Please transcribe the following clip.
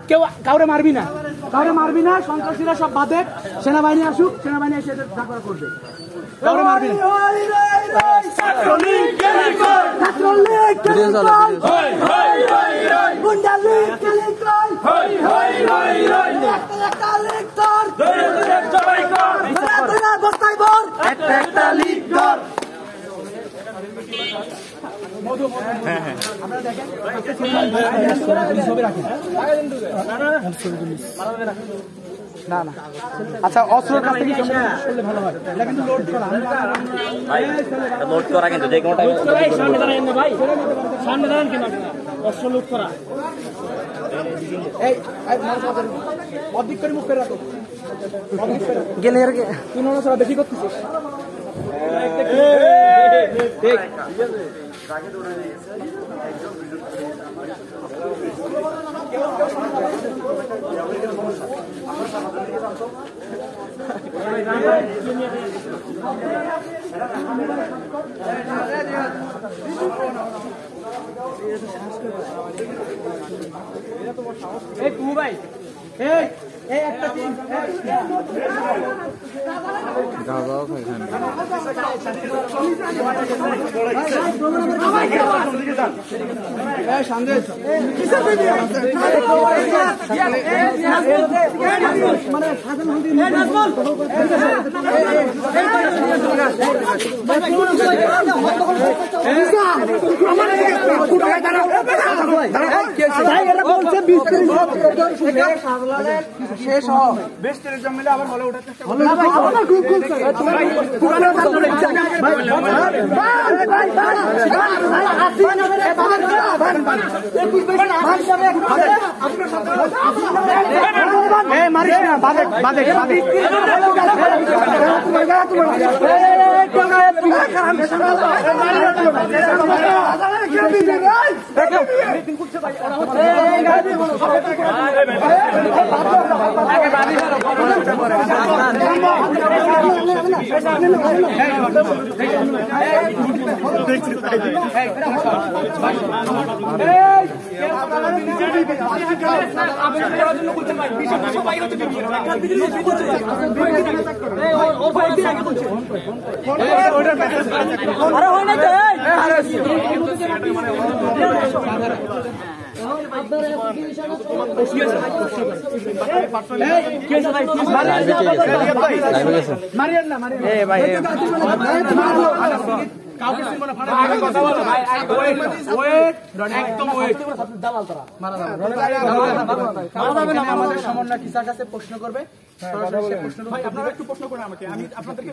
কেউ কাউরে মারবি না, সন্ত্রাসীরা সব বাদে, সেনাবাহিনী আসুক, সেনাবাহিনী এসে ঝাঁকড়া করবে। কাউরে মারবি না। না না আচ্ছা, অস্ত্রের কাছ থেকে ভালো হয়, এটা কিন্তু লোড করা কিন্তু যে কোনো টাইমে সামনে দাঁড়ান না ভাই, সামনে দাঁড়ান কেন, অস্ত্র লোড করা। এই অধিক করে মুখ করে রাখো, গেলে আর তুই নড়াচড়া বেশি করতেছিস। ভাই একটা টিম শেষ বেশ টেলিগ্রাম মিলে আবার হলে ওঠার চেষ্টা আমাদের সমন্বয় টিচার কাছে প্রশ্ন করবে, আপনারা একটু প্রশ্ন করেন আমাকে, আমি আপনাদেরকে